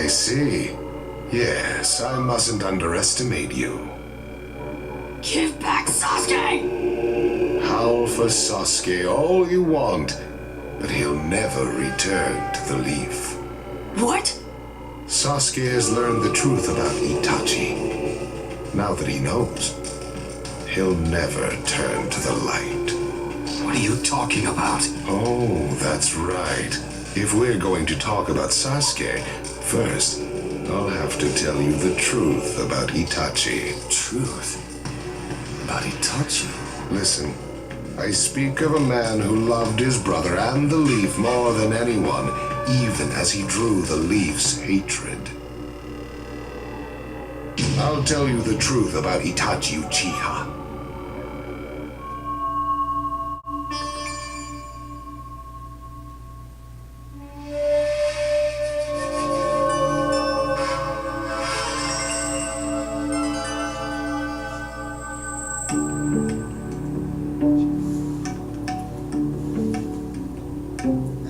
I see. Yes, I mustn't underestimate you. Give back Sasuke! Howl for Sasuke all you want, but he'll never return to the leaf. What? Sasuke has learned the truth about Itachi. Now that he knows, he'll never turn to the light. What are you talking about? Oh, that's right. If we're going to talk about Sasuke, first, I'll have to tell you the truth about Itachi. Truth? About Itachi? Listen, I speak of a man who loved his brother and the leaf more than anyone, even as he drew the leaf's hatred. I'll tell you the truth about Itachi Uchiha.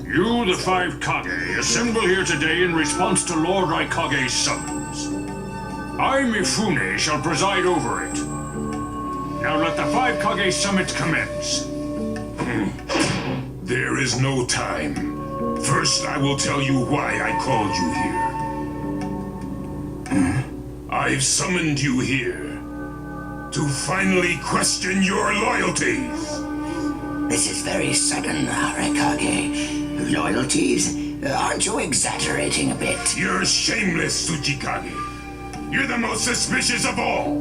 You, the Five Kage, assemble here today in response to Lord Raikage's summons. I, Mifune, shall preside over it. Now let the Five Kage summit commence. There is no time. First, I will tell you why I called you here. I've summoned you here to finally question your loyalties. This is very sudden, Raikage. Loyalties? Aren't you exaggerating a bit? You're shameless, Tsuchikage. You're the most suspicious of all.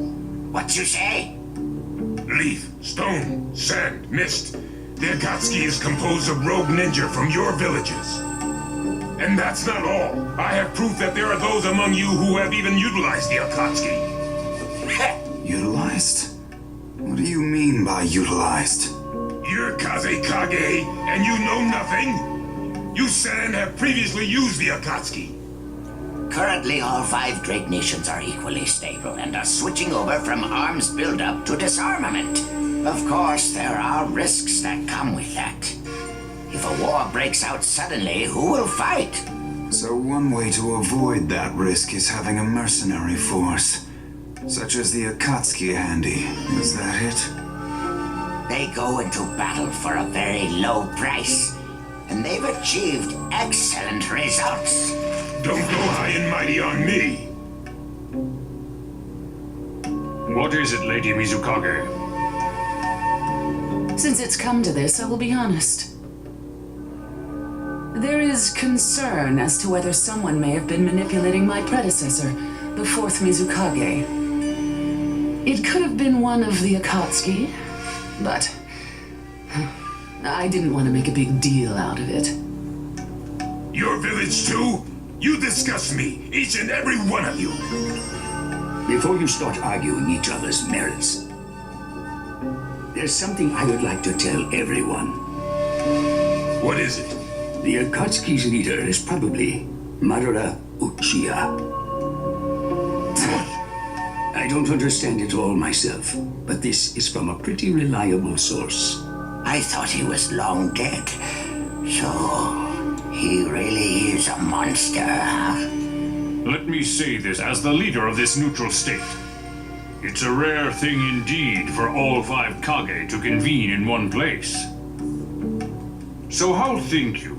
What you say? Leaf, stone, sand, mist. The Akatsuki is composed of rogue ninja from your villages. And that's not all. I have proof that there are those among you who have even utilized the Akatsuki. Utilized? What do you mean by utilized? You're Kazekage, and you know nothing? You San have previously used the Akatsuki. Currently, all 5 great nations are equally stable and are switching over from arms buildup to disarmament. Of course, there are risks that come with that. If a war breaks out suddenly, who will fight? So one way to avoid that risk is having a mercenary force, such as the Akatsuki handy. Is that it? They go into battle for a very low price, and they've achieved excellent results. Don't go high and mighty on me. What is it, Lady Mizukage? Since it's come to this, I will be honest. There is concern as to whether someone may have been manipulating my predecessor, the 4th Mizukage. It could have been one of the Akatsuki, but I didn't want to make a big deal out of it. Your village too? You disgust me, each and every one of you. Before you start arguing each other's merits, there's something I would like to tell everyone. What is it? The Akatsuki's leader is probably Madara Uchiha. I don't understand it all myself, but this is from a pretty reliable source. I thought he was long dead. So, he really is a monster, huh? Let me say this as the leader of this neutral state. It's a rare thing indeed for all 5 Kage to convene in one place. So how think you,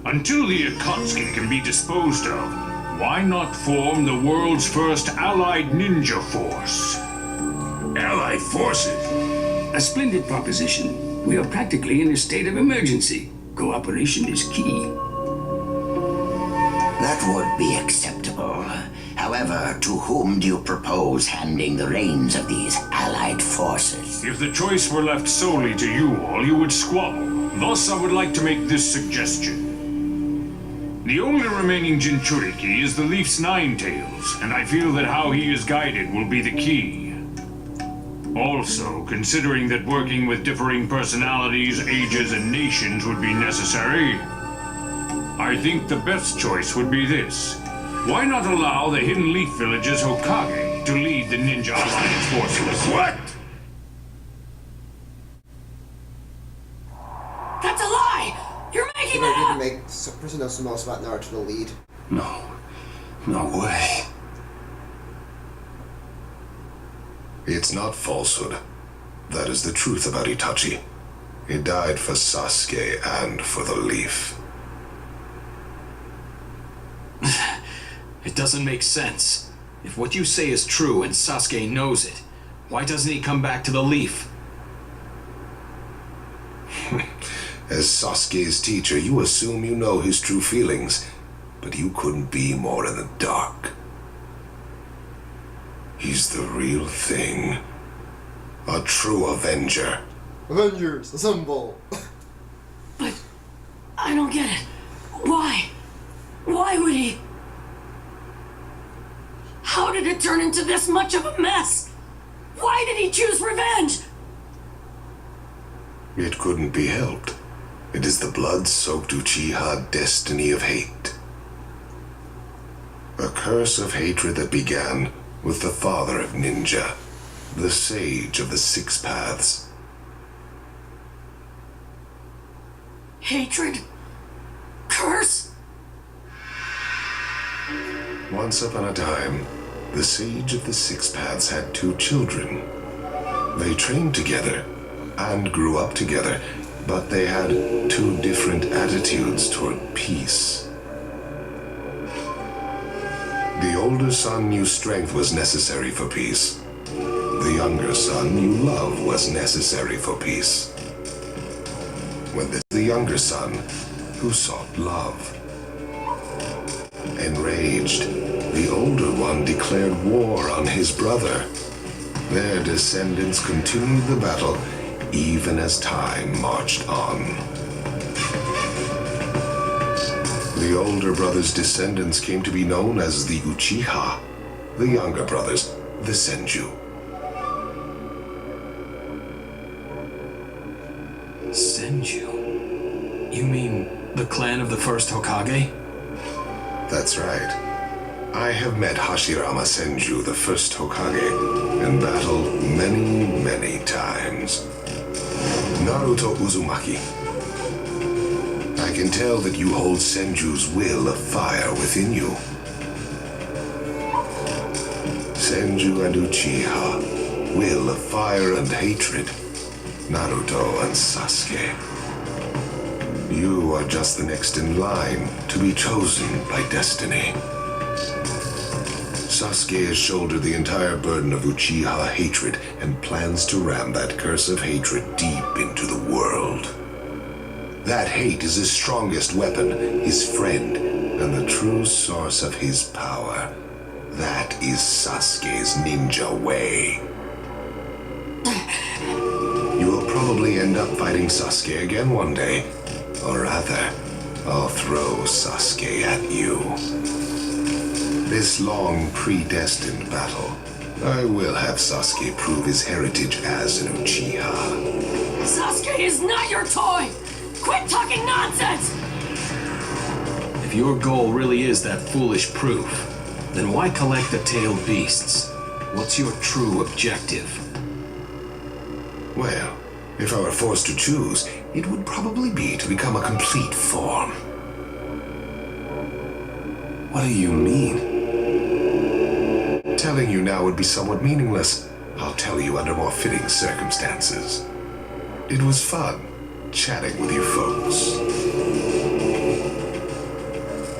until the Akatsuki can be disposed of, why not form the world's first allied ninja force? Allied forces? A splendid proposition. We are practically in a state of emergency. Cooperation is key. That would be acceptable. However, to whom do you propose handing the reins of these allied forces? If the choice were left solely to you all, you would squabble. Thus, I would like to make this suggestion. The only remaining Jinchuriki is the Leaf's 9 tails, and I feel that how he is guided will be the key. Also, considering that working with differing personalities, ages, and nations would be necessary, I think the best choice would be this. Why not allow the Hidden Leaf Village's Hokage to lead the Ninja Alliance forces? What? That's a lie! You're making Ready that to up! make the person knows the most about Naruto to lead. No. No way. It's not falsehood. That is the truth about Itachi. He died for Sasuke and for the leaf. It doesn't make sense. If what you say is true and Sasuke knows it, why doesn't he come back to the leaf? As Sasuke's teacher, you assume you know his true feelings, but you couldn't be more in the dark. He's the real thing. A true Avenger. Avengers, assemble! But I don't get it. Why? Why would he? How did it turn into this much of a mess? Why did he choose revenge? It couldn't be helped. It is the blood-soaked Uchiha destiny of hate. A curse of hatred that began with the father of ninja, the sage of the Six Paths. Hatred? Curse? Once upon a time, the sage of the Six Paths had 2 children. They trained together and grew up together, but they had 2 different attitudes toward peace. The older son knew strength was necessary for peace. The younger son knew love was necessary for peace. When the younger son, who sought love. Enraged, the older one declared war on his brother. Their descendants continued the battle even as time marched on. The older brother's descendants came to be known as the Uchiha, the younger brothers, the Senju. Senju? You mean the clan of the first Hokage? That's right. I have met Hashirama Senju, the first Hokage, in battle many, many times. Naruto Uzumaki. I can tell that you hold Senju's will of fire within you. Senju and Uchiha, will of fire and hatred. Naruto and Sasuke. You are just the next in line to be chosen by destiny. Sasuke has shouldered the entire burden of Uchiha hatred and plans to ram that curse of hatred deep into the world. That hate is his strongest weapon, his friend, and the true source of his power. That is Sasuke's ninja way. You will probably end up fighting Sasuke again one day. Or rather, I'll throw Sasuke at you. This long, predestined battle, I will have Sasuke prove his heritage as an Uchiha. Sasuke is not your toy! Quit talking nonsense! If your goal really is that foolish proof, then why collect the tailed beasts? What's your true objective? Well, if I were forced to choose, it would probably be to become a complete form. What do you mean? Telling you now would be somewhat meaningless. I'll tell you under more fitting circumstances. It was fun chatting with you folks.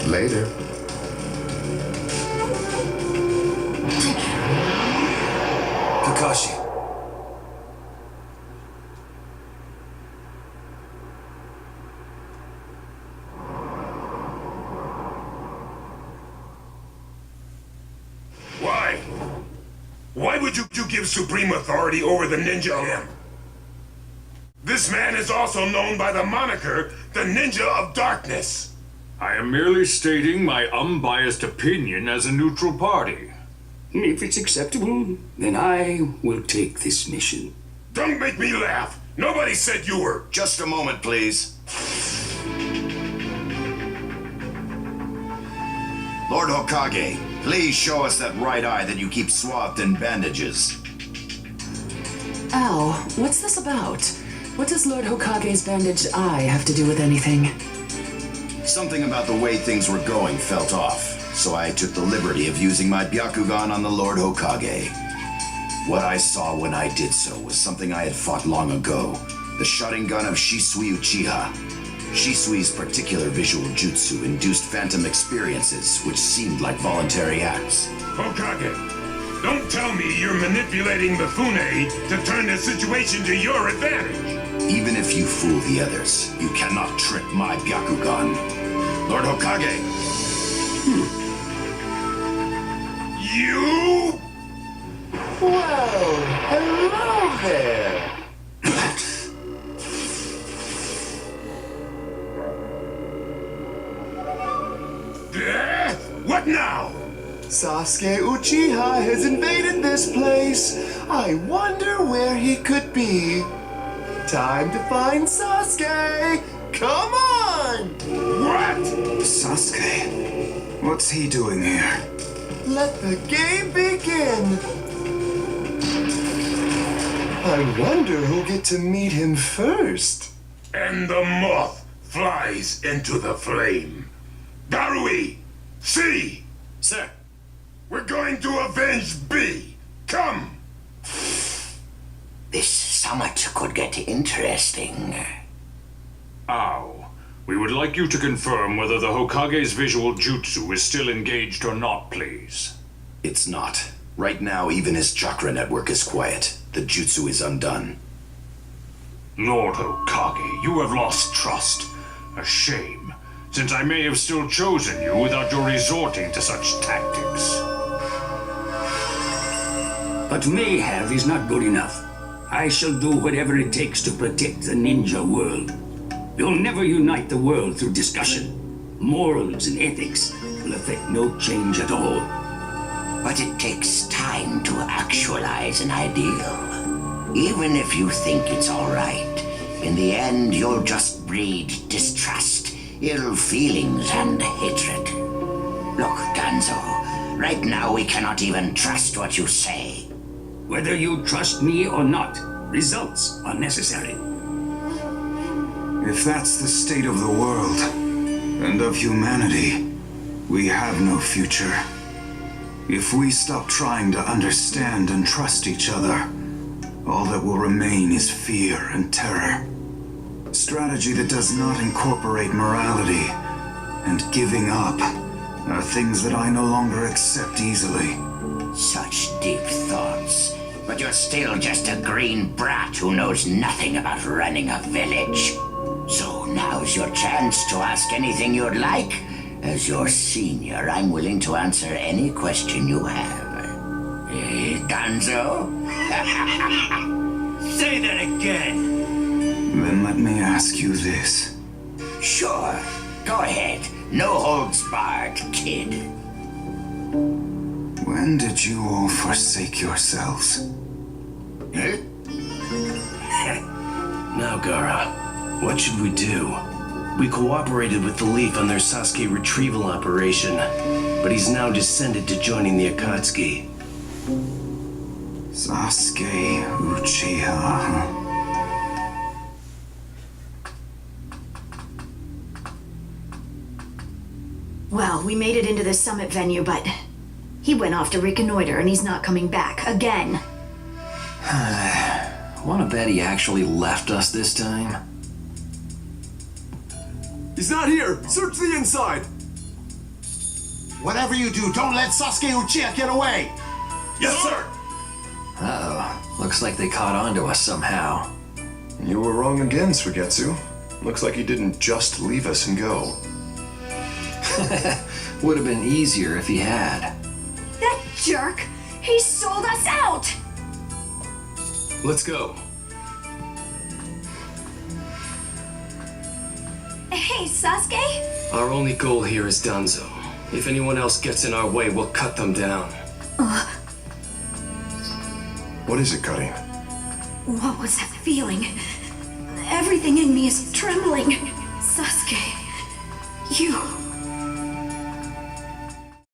Later. Kakashi. Why? Why would you give supreme authority over the ninja alone? This man is also known by the moniker, the Ninja of Darkness. I am merely stating my unbiased opinion as a neutral party. If it's acceptable, then I will take this mission. Don't make me laugh. Nobody said you were. Just a moment, please. Lord Hokage, please show us that right eye that you keep swathed in bandages. Ow, what's this about? What does Lord Hokage's bandaged eye have to do with anything? Something about the way things were going felt off. so I took the liberty of using my Byakugan on the Lord Hokage. What I saw when I did so was something I had fought long ago, the shutting gun of Shisui Uchiha. Shisui's particular visual jutsu induced phantom experiences, which seemed like voluntary acts. Hokage, don't tell me you're manipulating the Fune to turn the situation to your advantage. Even if you fool the others, you cannot trick my Byakugan. Lord Hokage! You? Well, hello there. What now? Sasuke Uchiha has invaded this place. I wonder where he could be. Time to find Sasuke. Come on! What? Sasuke? What's he doing here? Let the game begin. I wonder who'll get to meet him first. And the moth flies into the flame. Darui! C! Sir. We're going to avenge B! Come! This summit could get interesting. Ow. We would like you to confirm whether the Hokage's visual jutsu is still engaged or not, please. It's not. Right now, even his chakra network is quiet. The jutsu is undone. Lord Hokage, you have lost trust. A shame, since I may have still chosen you without your resorting to such tactics. But may have is not good enough. I shall do whatever it takes to protect the ninja world. You'll never unite the world through discussion. Morals and ethics will affect no change at all. But it takes time to actualize an ideal. Even if you think it's all right, in the end you'll just breed distrust, ill feelings, and hatred. Look, Danzo, right now we cannot even trust what you say. Whether you trust me or not, results are necessary. If that's the state of the world, and of humanity, we have no future. If we stop trying to understand and trust each other, all that will remain is fear and terror. Strategy that does not incorporate morality and giving up are things that I no longer accept easily. Such deep thoughts. But you're still just a green brat who knows nothing about running a village. So now's your chance to ask anything you'd like. As your senior, I'm willing to answer any question you have. Danzo? Say that again! Then let me ask you this. Sure. Go ahead. No holds barred, kid. When did you all forsake yourselves? Eh? Now, Gaara, what should we do? We cooperated with the Leaf on their Sasuke retrieval operation, but he's now descended to joining the Akatsuki. Sasuke Uchiha, huh? Well, we made it into the summit venue, but he went off to reconnoiter and he's not coming back again. Wanna bet he actually left us this time? He's not here! Search the inside! Whatever you do, don't let Sasuke Uchiha get away! Yes, sir! Uh-oh. Looks like they caught on to us somehow. You were wrong again, Suigetsu. Looks like he didn't just leave us and go. Would have been easier if he had. That jerk! He sold us out! Let's go. Hey, Sasuke? Our only goal here is Danzo. If anyone else gets in our way, we'll cut them down. What is it, Cuddy? What was that feeling? Everything in me is trembling. Sasuke, you...